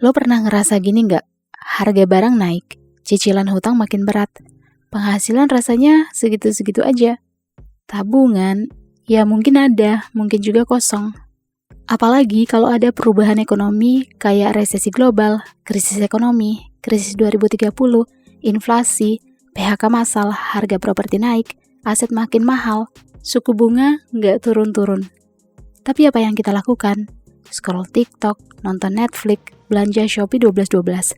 Lo pernah ngerasa gini nggak? Harga barang naik, cicilan hutang makin berat, penghasilan rasanya segitu-segitu aja. Tabungan, ya mungkin ada, mungkin juga kosong. Apalagi kalau ada perubahan ekonomi kayak resesi global, krisis ekonomi, krisis 2030, inflasi, PHK massal, harga properti naik, aset makin mahal, suku bunga nggak turun-turun. Tapi apa yang kita lakukan? Scroll TikTok, nonton Netflix, belanja Shopee 12.12.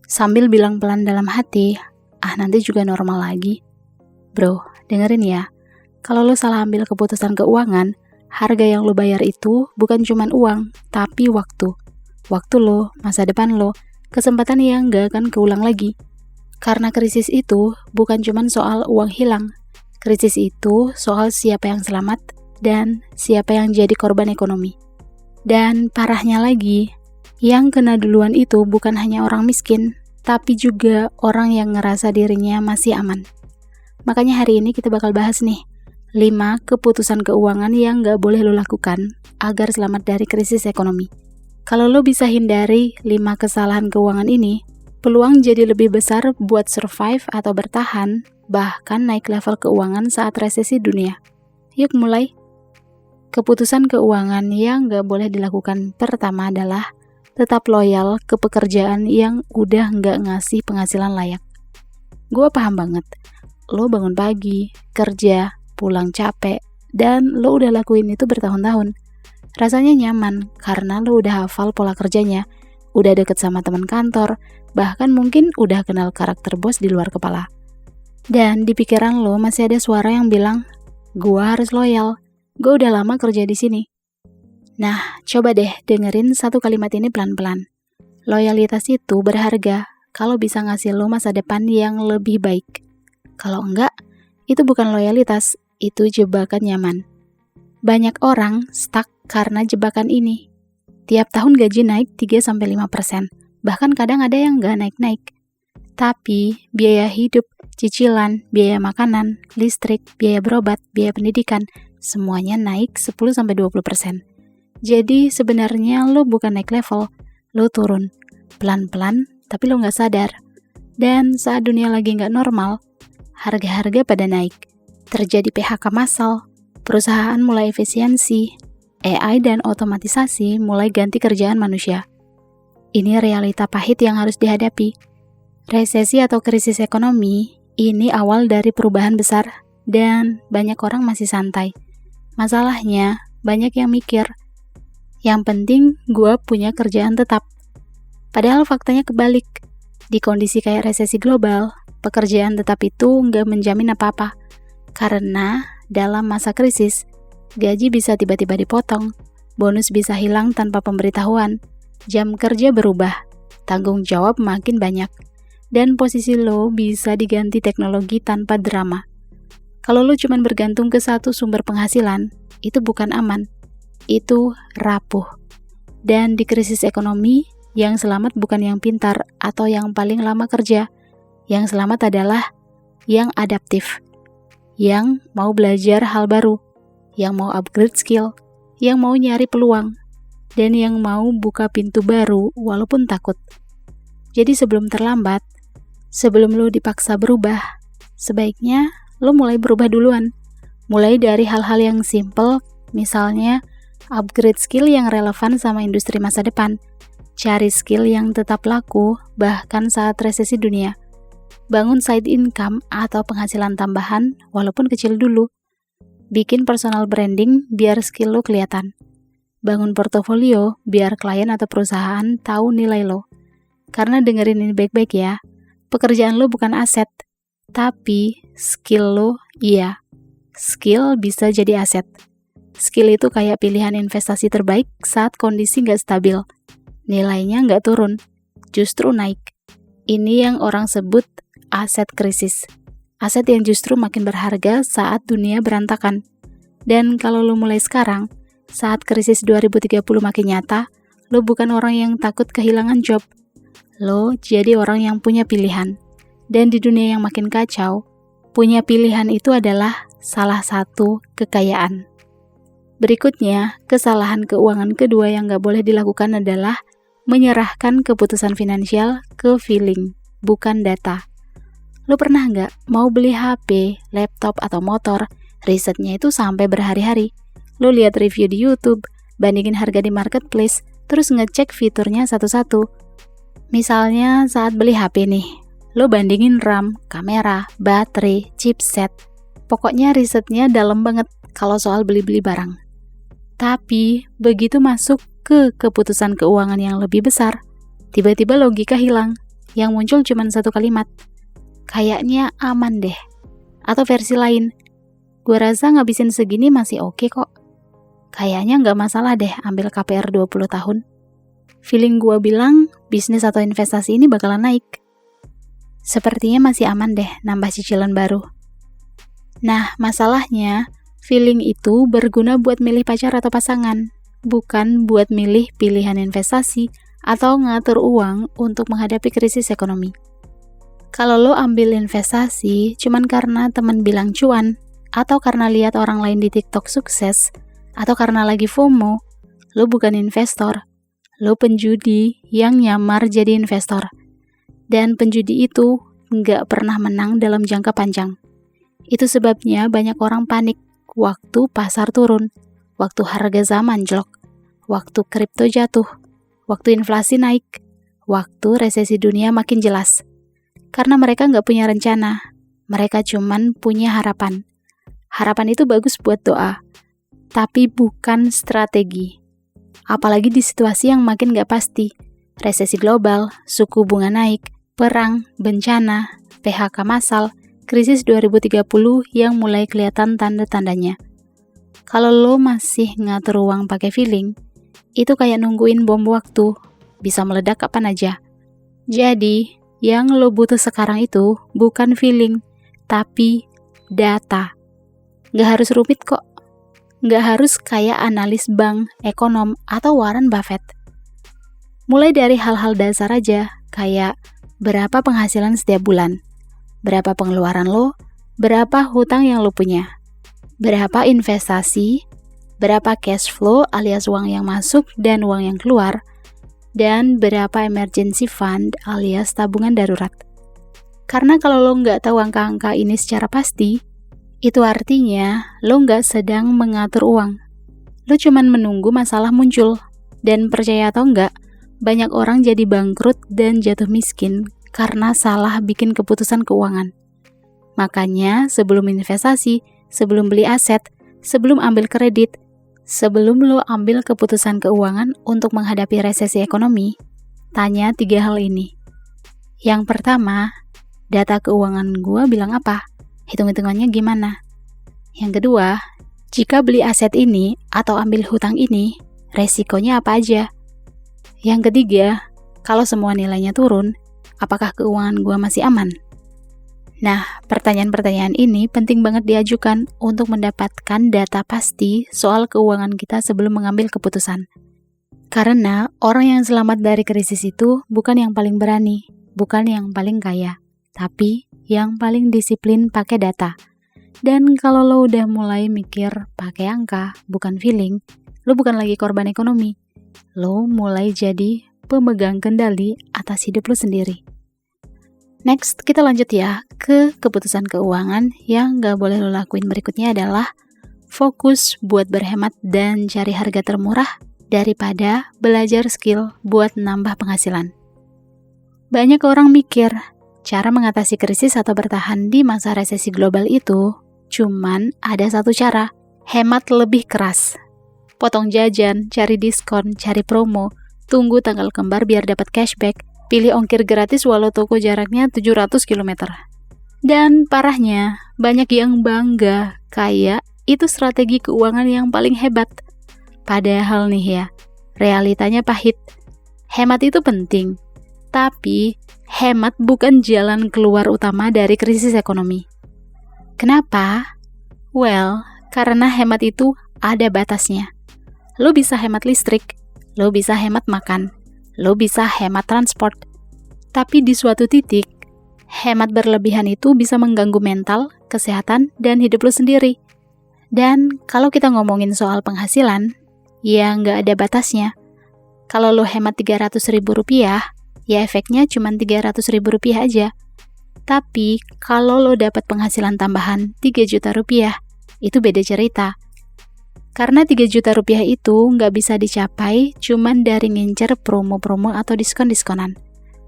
Sambil bilang pelan dalam hati, nanti juga normal lagi. Bro, dengerin ya. Kalau lo salah ambil keputusan keuangan, harga yang lo bayar itu bukan cuma uang, tapi waktu. Waktu lo, masa depan lo, kesempatan yang gak akan keulang lagi. Karena krisis itu bukan cuma soal uang hilang. Krisis itu soal siapa yang selamat dan siapa yang jadi korban ekonomi. Dan parahnya lagi, yang kena duluan itu bukan hanya orang miskin, tapi juga orang yang ngerasa dirinya masih aman. Makanya hari ini kita bakal bahas nih, 5 keputusan keuangan yang gak boleh lo lakukan agar selamat dari krisis ekonomi. Kalau lo bisa hindari 5 kesalahan keuangan ini, peluang jadi lebih besar buat survive atau bertahan, bahkan naik level keuangan saat resesi dunia. Yuk mulai. Keputusan keuangan yang gak boleh dilakukan pertama adalah tetap loyal ke pekerjaan yang udah gak ngasih penghasilan layak. Gue paham banget, lo bangun pagi, kerja, pulang capek, dan lo udah lakuin itu bertahun-tahun. Rasanya nyaman karena lo udah hafal pola kerjanya, udah deket sama teman kantor, bahkan mungkin udah kenal karakter bos di luar kepala. Dan di pikiran lo masih ada suara yang bilang, gue harus loyal, gue udah lama kerja di sini. Nah, coba deh dengerin satu kalimat ini pelan-pelan. Loyalitas itu berharga kalau bisa ngasih lo masa depan yang lebih baik. Kalau enggak, itu bukan loyalitas, itu jebakan nyaman. Banyak orang stuck karena jebakan ini. Tiap tahun gaji naik 3-5%, bahkan kadang ada yang nggak naik-naik. Tapi biaya hidup, cicilan, biaya makanan, listrik, biaya berobat, biaya pendidikan, semuanya naik 10-20%. Jadi sebenarnya lo bukan naik level, lo turun. Pelan-pelan, tapi lo nggak sadar. Dan saat dunia lagi nggak normal, harga-harga pada naik. Terjadi PHK massal, perusahaan mulai efisiensi, AI dan otomatisasi mulai ganti kerjaan manusia. Ini realita pahit yang harus dihadapi. Resesi atau krisis ekonomi, ini awal dari perubahan besar, dan banyak orang masih santai. Masalahnya, banyak yang mikir, yang penting gue punya kerjaan tetap. Padahal faktanya kebalik. Di kondisi kayak resesi global, pekerjaan tetap itu nggak menjamin apa-apa. Karena dalam masa krisis, gaji bisa tiba-tiba dipotong, bonus bisa hilang tanpa pemberitahuan, jam kerja berubah, tanggung jawab makin banyak, dan posisi lo bisa diganti teknologi tanpa drama. Kalau lo cuma bergantung ke satu sumber penghasilan, itu bukan aman. Itu rapuh. Dan di krisis ekonomi, yang selamat bukan yang pintar atau yang paling lama kerja. Yang selamat adalah yang adaptif, yang mau belajar hal baru, yang mau upgrade skill, yang mau nyari peluang, dan yang mau buka pintu baru walaupun takut. Jadi sebelum terlambat, sebelum lo dipaksa berubah, sebaiknya lo mulai berubah duluan. Mulai dari hal-hal yang simple, misalnya upgrade skill yang relevan sama industri masa depan. Cari skill yang tetap laku bahkan saat resesi dunia. Bangun side income atau penghasilan tambahan walaupun kecil dulu. Bikin personal branding biar skill lo kelihatan. Bangun portofolio biar klien atau perusahaan tahu nilai lo. Karena dengerin ini baik-baik ya. Pekerjaan lo bukan aset, tapi skill lo iya. Skill bisa jadi aset. Skill itu kayak pilihan investasi terbaik saat kondisi nggak stabil. Nilainya nggak turun, justru naik. Ini yang orang sebut aset krisis. Aset yang justru makin berharga saat dunia berantakan. Dan kalau lo mulai sekarang, saat krisis 2030 makin nyata, lo bukan orang yang takut kehilangan job. Lo jadi orang yang punya pilihan. Dan di dunia yang makin kacau, punya pilihan itu adalah salah satu kekayaan. Berikutnya, kesalahan keuangan kedua yang gak boleh dilakukan adalah menyerahkan keputusan finansial ke feeling, bukan data. Lo pernah nggak mau beli HP, laptop, atau motor, risetnya itu sampai berhari-hari. Lo lihat review di YouTube, bandingin harga di marketplace, terus ngecek fiturnya satu-satu. Misalnya saat beli HP nih, lo bandingin RAM, kamera, baterai, chipset. Pokoknya risetnya dalam banget kalau soal beli-beli barang. Tapi begitu masuk ke keputusan keuangan yang lebih besar, tiba-tiba logika hilang. Yang muncul cuma satu kalimat, kayaknya aman deh. Atau versi lain, gue rasa ngabisin segini masih oke kok. Kayaknya nggak masalah deh ambil KPR 20 tahun. Feeling gue bilang bisnis atau investasi ini bakalan naik. Sepertinya masih aman deh nambah cicilan baru. Nah, masalahnya feeling itu berguna buat milih pacar atau pasangan, bukan buat milih pilihan investasi atau ngatur uang untuk menghadapi krisis ekonomi. Kalau lo ambil investasi cuman karena teman bilang cuan, atau karena lihat orang lain di TikTok sukses, atau karena lagi FOMO, lo bukan investor. Lo penjudi yang nyamar jadi investor. Dan penjudi itu nggak pernah menang dalam jangka panjang. Itu sebabnya banyak orang panik waktu pasar turun, waktu harga zaman anjlok, waktu kripto jatuh, waktu inflasi naik, waktu resesi dunia makin jelas. Karena mereka nggak punya rencana, mereka cuman punya harapan. Harapan itu bagus buat doa, tapi bukan strategi. Apalagi di situasi yang makin nggak pasti, resesi global, suku bunga naik, perang, bencana, PHK massal, krisis 2030 yang mulai kelihatan tanda-tandanya. Kalau lo masih ngatur uang pakai feeling, itu kayak nungguin bom waktu, bisa meledak kapan aja. Jadi, yang lo butuh sekarang itu bukan feeling, tapi data. Nggak harus rumit kok. Nggak harus kayak analis bank, ekonom, atau Warren Buffett. Mulai dari hal-hal dasar aja, kayak berapa penghasilan setiap bulan, berapa pengeluaran lo, berapa hutang yang lo punya, berapa investasi, berapa cash flow alias uang yang masuk dan uang yang keluar, dan berapa emergency fund alias tabungan darurat. Karena kalau lo nggak tahu angka-angka ini secara pasti, itu artinya lo nggak sedang mengatur uang. Lo cuman menunggu masalah muncul. Dan percaya atau nggak, banyak orang jadi bangkrut dan jatuh miskin karena salah bikin keputusan keuangan. Makanya sebelum investasi, sebelum beli aset, sebelum ambil kredit, sebelum lo ambil keputusan keuangan untuk menghadapi resesi ekonomi, tanya 3 hal ini. Yang pertama, data keuangan gue bilang apa? Hitung-hitungannya gimana? Yang kedua, jika beli aset ini atau ambil hutang ini, resikonya apa aja? Yang ketiga, kalau semua nilainya turun, apakah keuangan gue masih aman? Nah, pertanyaan-pertanyaan ini penting banget diajukan untuk mendapatkan data pasti soal keuangan kita sebelum mengambil keputusan. Karena orang yang selamat dari krisis itu bukan yang paling berani, bukan yang paling kaya, tapi yang paling disiplin pakai data. Dan kalau lo udah mulai mikir pakai angka, bukan feeling, lo bukan lagi korban ekonomi. Lo mulai jadi pemegang kendali atas hidup lo sendiri. Next, kita lanjut ya ke keputusan keuangan yang gak boleh lo lakuin berikutnya adalah fokus buat berhemat dan cari harga termurah daripada belajar skill buat nambah penghasilan. Banyak orang mikir, cara mengatasi krisis atau bertahan di masa resesi global itu cuman ada satu cara, hemat lebih keras. Potong jajan, cari diskon, cari promo, tunggu tanggal kembar biar dapat cashback, pilih ongkir gratis walau toko jaraknya 700 km. Dan parahnya, banyak yang bangga kayak itu strategi keuangan yang paling hebat. Padahal nih ya, realitanya pahit. Hemat itu penting, tapi hemat bukan jalan keluar utama dari krisis ekonomi. Kenapa? Well, karena hemat itu ada batasnya. Lo bisa hemat listrik, lo bisa hemat makan, lo bisa hemat transport. Tapi di suatu titik, hemat berlebihan itu bisa mengganggu mental, kesehatan, dan hidup lo sendiri. Dan kalau kita ngomongin soal penghasilan, ya nggak ada batasnya. Kalau lo hemat Rp300.000, ya efeknya cuma Rp300.000 aja. Tapi kalau lo dapat penghasilan tambahan Rp3 juta, itu beda cerita. Karena Rp3 juta itu nggak bisa dicapai cuman dari ngincer promo-promo atau diskon-diskonan.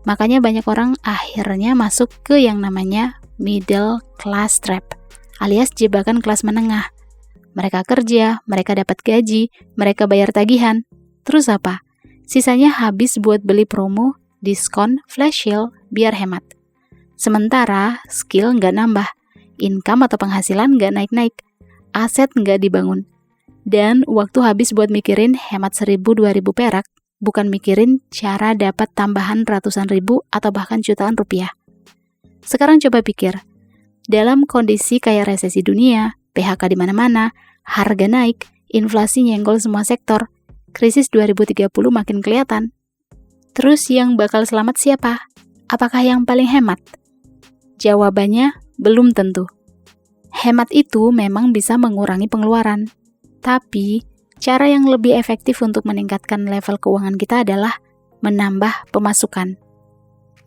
Makanya banyak orang akhirnya masuk ke yang namanya middle class trap, alias jebakan kelas menengah. Mereka kerja, mereka dapat gaji, mereka bayar tagihan. Terus apa? Sisanya habis buat beli promo, diskon, flash sale, biar hemat. Sementara skill nggak nambah, income atau penghasilan nggak naik-naik, aset nggak dibangun. Dan waktu habis buat mikirin hemat 1.000-2.000 perak, bukan mikirin cara dapat tambahan ratusan ribu atau bahkan jutaan rupiah. Sekarang coba pikir, dalam kondisi kayak resesi dunia, PHK di mana-mana, harga naik, inflasi nyenggol semua sektor, krisis 2030 makin kelihatan. Terus yang bakal selamat siapa? Apakah yang paling hemat? Jawabannya belum tentu. Hemat itu memang bisa mengurangi pengeluaran, tapi cara yang lebih efektif untuk meningkatkan level keuangan kita adalah menambah pemasukan.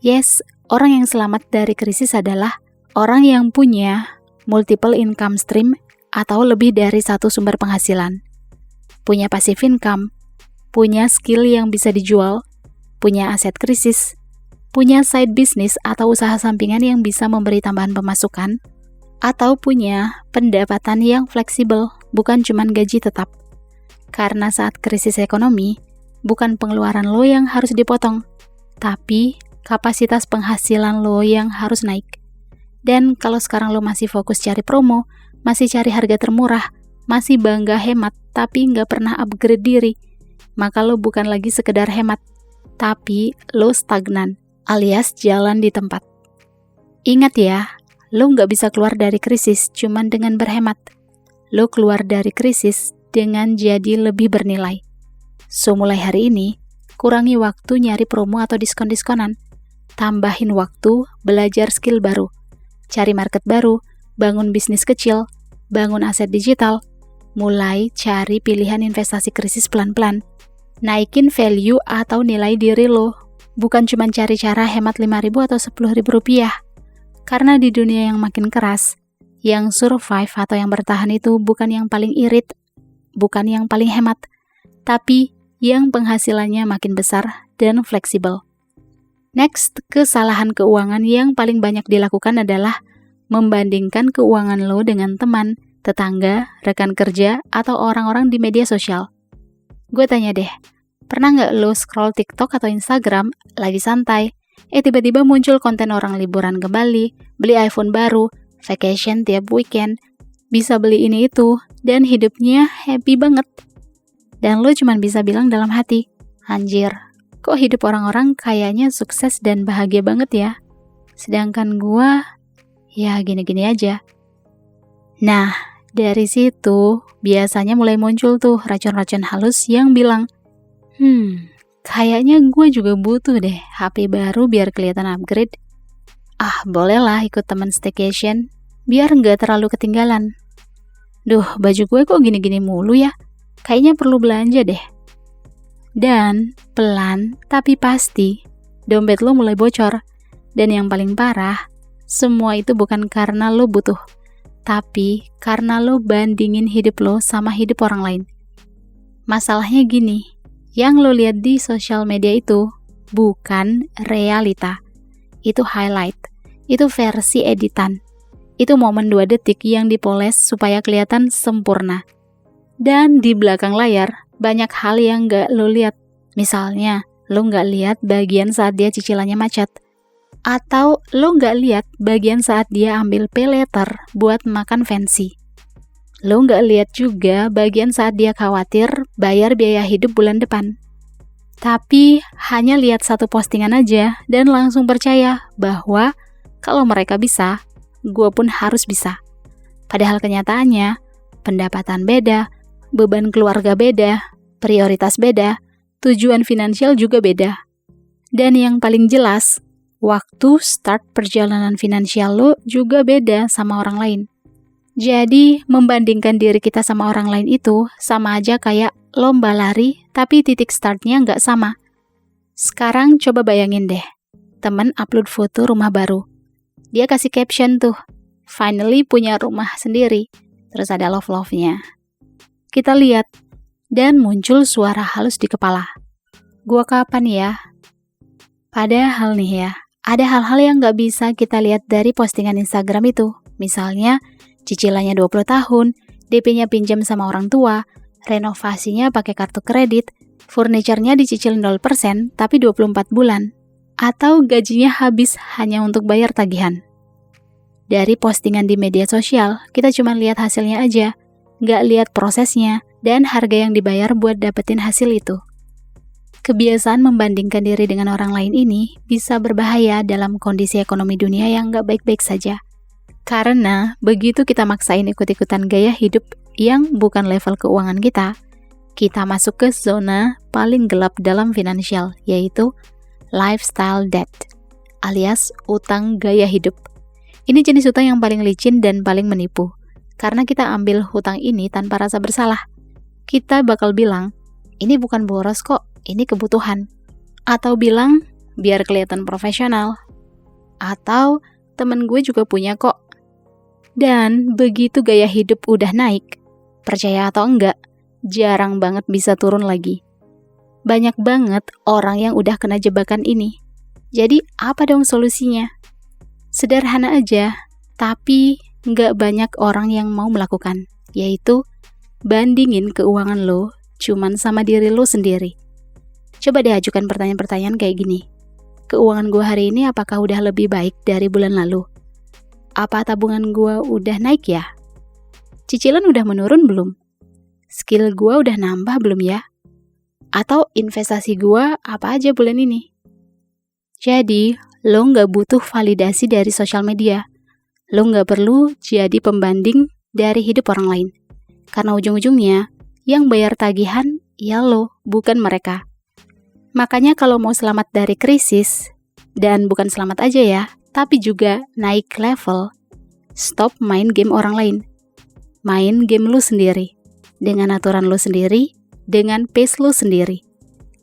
Yes, orang yang selamat dari krisis adalah orang yang punya multiple income stream atau lebih dari satu sumber penghasilan. Punya passive income, punya skill yang bisa dijual, punya aset krisis, punya side business atau usaha sampingan yang bisa memberi tambahan pemasukan, atau punya pendapatan yang fleksibel, bukan cuma gaji tetap. Karena saat krisis ekonomi, bukan pengeluaran lo yang harus dipotong, tapi kapasitas penghasilan lo yang harus naik. Dan kalau sekarang lo masih fokus cari promo, masih cari harga termurah, masih bangga hemat, tapi nggak pernah upgrade diri, maka lo bukan lagi sekedar hemat, tapi lo stagnan, alias jalan di tempat. Ingat ya, lo nggak bisa keluar dari krisis cuman dengan berhemat. Lo keluar dari krisis dengan jadi lebih bernilai. So, mulai hari ini, kurangi waktu nyari promo atau diskon-diskonan. Tambahin waktu belajar skill baru, cari market baru, bangun bisnis kecil, bangun aset digital, mulai cari pilihan investasi krisis pelan-pelan. Naikin value atau nilai diri lo, bukan cuma cari cara hemat 5.000 atau 10.000 rupiah. Karena di dunia yang makin keras, yang survive atau yang bertahan itu bukan yang paling irit, bukan yang paling hemat, tapi yang penghasilannya makin besar dan fleksibel. Next, kesalahan keuangan yang paling banyak dilakukan adalah membandingkan keuangan lo dengan teman, tetangga, rekan kerja, atau orang-orang di media sosial. Gue tanya deh, pernah nggak lo scroll TikTok atau Instagram, lagi santai, tiba-tiba muncul konten orang liburan ke Bali, beli iPhone baru, vacation tiap weekend, bisa beli ini itu, dan hidupnya happy banget. Dan lo cuman bisa bilang dalam hati, anjir, kok hidup orang-orang kayaknya sukses dan bahagia banget ya? Sedangkan gua, ya gini-gini aja. Nah, dari situ biasanya mulai muncul tuh racun-racun halus yang bilang, kayaknya gue juga butuh deh HP baru biar kelihatan upgrade. Bolehlah ikut temen staycation, biar nggak terlalu ketinggalan. Duh, baju gue kok gini-gini mulu ya? Kayaknya perlu belanja deh. Dan pelan tapi pasti, dompet lo mulai bocor. Dan yang paling parah, semua itu bukan karena lo butuh, tapi karena lo bandingin hidup lo sama hidup orang lain. Masalahnya gini, yang lo lihat di sosial media itu bukan realita. Itu highlight, itu versi editan. Itu momen 2 detik yang dipoles supaya kelihatan sempurna. Dan di belakang layar, banyak hal yang gak lo lihat. Misalnya, lo gak lihat bagian saat dia cicilannya macet. Atau lo nggak lihat bagian saat dia ambil pay later buat makan fancy. Lo nggak lihat juga bagian saat dia khawatir bayar biaya hidup bulan depan. Tapi hanya lihat satu postingan aja dan langsung percaya bahwa kalau mereka bisa, gue pun harus bisa. Padahal kenyataannya, pendapatan beda, beban keluarga beda, prioritas beda, tujuan finansial juga beda. Dan yang paling jelas, waktu start perjalanan finansial lo juga beda sama orang lain. Jadi, membandingkan diri kita sama orang lain itu sama aja kayak lomba lari, tapi titik startnya nggak sama. Sekarang coba bayangin deh, temen upload foto rumah baru. Dia kasih caption tuh, finally punya rumah sendiri. Terus ada love-love-nya. Kita lihat, dan muncul suara halus di kepala. Gua kapan ya? Padahal nih ya, ada hal-hal yang nggak bisa kita lihat dari postingan Instagram itu. Misalnya, cicilannya 20 tahun, DP-nya pinjam sama orang tua, renovasinya pakai kartu kredit, furniture-nya dicicil 0% tapi 24 bulan, atau gajinya habis hanya untuk bayar tagihan. Dari postingan di media sosial, kita cuma lihat hasilnya aja, nggak lihat prosesnya dan harga yang dibayar buat dapetin hasil itu. Kebiasaan membandingkan diri dengan orang lain ini bisa berbahaya dalam kondisi ekonomi dunia yang nggak baik-baik saja. Karena begitu kita maksain ikut-ikutan gaya hidup yang bukan level keuangan kita masuk ke zona paling gelap dalam finansial, yaitu lifestyle debt, alias utang gaya hidup. Ini jenis utang yang paling licin dan paling menipu. Karena kita ambil hutang ini tanpa rasa bersalah. Kita bakal bilang, ini bukan boros kok, ini kebutuhan. Atau bilang, biar kelihatan profesional. Atau, temen gue juga punya kok. Dan begitu gaya hidup udah naik, percaya atau enggak, jarang banget bisa turun lagi. Banyak banget orang yang udah kena jebakan ini. Jadi apa dong solusinya? Sederhana aja, tapi nggak banyak orang yang mau melakukan, yaitu bandingin keuangan lo cuman sama diri lo sendiri. Coba deh ajukan pertanyaan-pertanyaan kayak gini. Keuangan gue hari ini apakah udah lebih baik dari bulan lalu? Apa tabungan gue udah naik ya? Cicilan udah menurun belum? Skill gue udah nambah belum ya? Atau investasi gue apa aja bulan ini? Jadi, lo nggak butuh validasi dari sosial media. Lo nggak perlu jadi pembanding dari hidup orang lain. Karena ujung-ujungnya, yang bayar tagihan, ya lo, bukan mereka. Makanya kalau mau selamat dari krisis, dan bukan selamat aja ya, tapi juga naik level, stop main game orang lain. Main game lu sendiri, dengan aturan lu sendiri, dengan pace lu sendiri.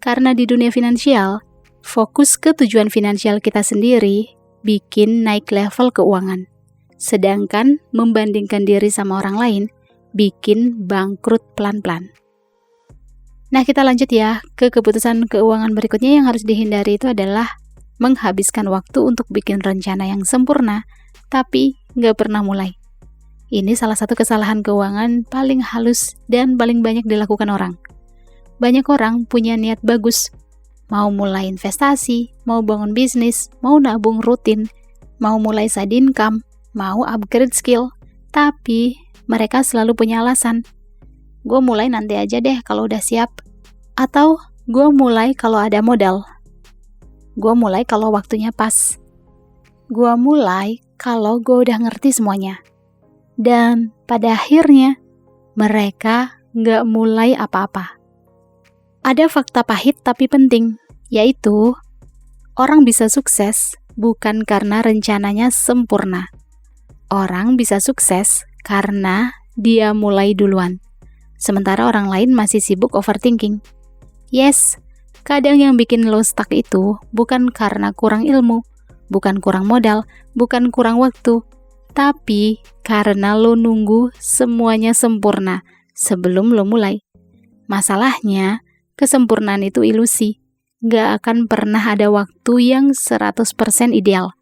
Karena di dunia finansial, fokus ke tujuan finansial kita sendiri bikin naik level keuangan. Sedangkan membandingkan diri sama orang lain bikin bangkrut pelan-pelan. Nah, kita lanjut ya ke keputusan keuangan berikutnya yang harus dihindari itu adalah menghabiskan waktu untuk bikin rencana yang sempurna, tapi nggak pernah mulai. Ini salah satu kesalahan keuangan paling halus dan paling banyak dilakukan orang. Banyak orang punya niat bagus, mau mulai investasi, mau bangun bisnis, mau nabung rutin, mau mulai side income, mau upgrade skill, tapi mereka selalu punya alasan. Gue mulai nanti aja deh kalau udah siap. Atau gue mulai kalau ada modal. Gue mulai kalau waktunya pas. Gue mulai kalau gue udah ngerti semuanya. Dan pada akhirnya, mereka nggak mulai apa-apa. Ada fakta pahit tapi penting, yaitu orang bisa sukses bukan karena rencananya sempurna. Orang bisa sukses karena dia mulai duluan. Sementara orang lain masih sibuk overthinking. Yes, kadang yang bikin lo stuck itu bukan karena kurang ilmu, bukan kurang modal, bukan kurang waktu, tapi karena lo nunggu semuanya sempurna sebelum lo mulai. Masalahnya, kesempurnaan itu ilusi. Gak akan pernah ada waktu yang 100% ideal.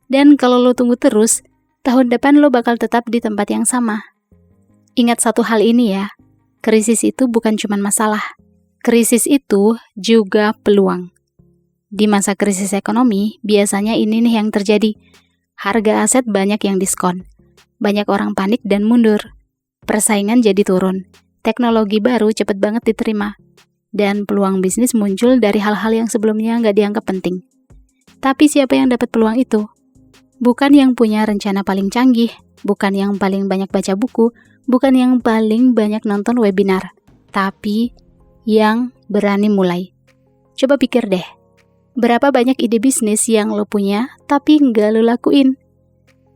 Dan kalau lo tunggu terus, tahun depan lo bakal tetap di tempat yang sama. Ingat satu hal ini ya, krisis itu bukan cuma masalah. Krisis itu juga peluang. Di masa krisis ekonomi, biasanya ini nih yang terjadi. Harga aset banyak yang diskon. Banyak orang panik dan mundur. Persaingan jadi turun. Teknologi baru cepet banget diterima. Dan peluang bisnis muncul dari hal-hal yang sebelumnya nggak dianggap penting. Tapi siapa yang dapat peluang itu? Bukan yang punya rencana paling canggih, bukan yang paling banyak baca buku, bukan yang paling banyak nonton webinar, tapi yang berani mulai. Coba pikir deh, berapa banyak ide bisnis yang lo punya tapi nggak lo lakuin?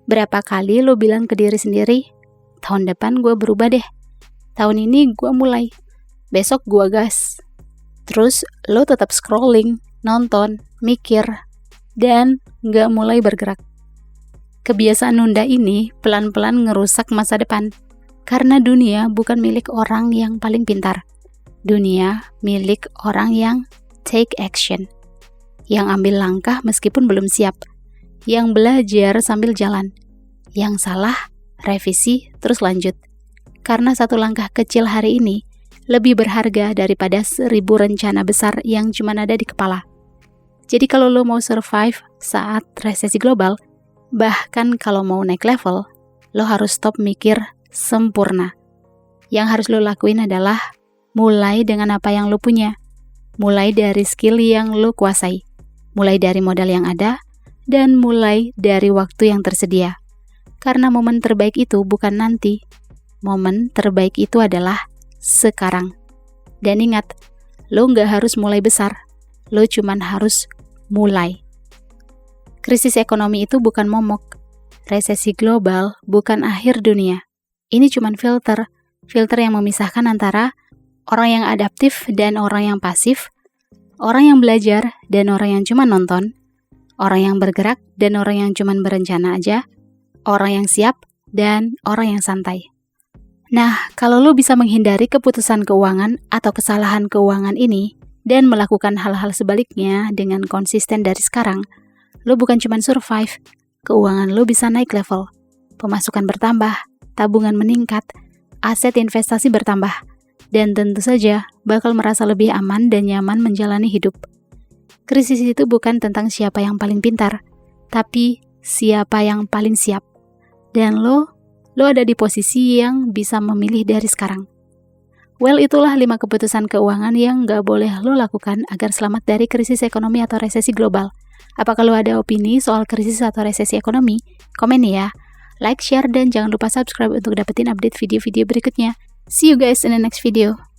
Berapa kali lo bilang ke diri sendiri, tahun depan gue berubah deh, tahun ini gue mulai. besok gua gas. Terus lo tetap scrolling, nonton, mikir, dan nggak mulai bergerak. Kebiasaan nunda ini pelan-pelan ngerusak masa depan. Karena dunia bukan milik orang yang paling pintar. Dunia milik orang yang take action. Yang ambil langkah meskipun belum siap. Yang belajar sambil jalan. Yang salah, revisi, terus lanjut. Karena satu langkah kecil hari ini lebih berharga daripada 1000 rencana besar yang cuma ada di kepala. Jadi kalau lo mau survive saat resesi global, bahkan kalau mau naik level, lo harus stop mikir sempurna. Yang harus lo lakuin adalah mulai dengan apa yang lo punya. Mulai dari skill yang lo kuasai. Mulai dari modal yang ada, dan mulai dari waktu yang tersedia. Karena momen terbaik itu bukan nanti. Momen terbaik itu adalah sekarang. Dan ingat, lo nggak harus mulai besar. Lo cuman harus mulai. Krisis ekonomi itu bukan momok. Resesi global bukan akhir dunia. Ini cuman filter yang memisahkan antara orang yang adaptif dan orang yang pasif, orang yang belajar dan orang yang cuma nonton, orang yang bergerak dan orang yang cuma berencana aja, orang yang siap dan orang yang santai. Nah, kalau lo bisa menghindari keputusan keuangan atau kesalahan keuangan ini dan melakukan hal-hal sebaliknya dengan konsisten dari sekarang, lo bukan cuma survive, keuangan lo bisa naik level, pemasukan bertambah, tabungan meningkat, aset investasi bertambah, dan tentu saja bakal merasa lebih aman dan nyaman menjalani hidup. Krisis itu bukan tentang siapa yang paling pintar, tapi siapa yang paling siap. Dan lo ada di posisi yang bisa memilih dari sekarang. Well, itulah 5 keputusan keuangan yang gak boleh lo lakukan agar selamat dari krisis ekonomi atau resesi global. Apakah lo ada opini soal krisis atau resesi ekonomi? Komen ya. Like, share, dan jangan lupa subscribe untuk dapetin update video-video berikutnya. See you guys in the next video.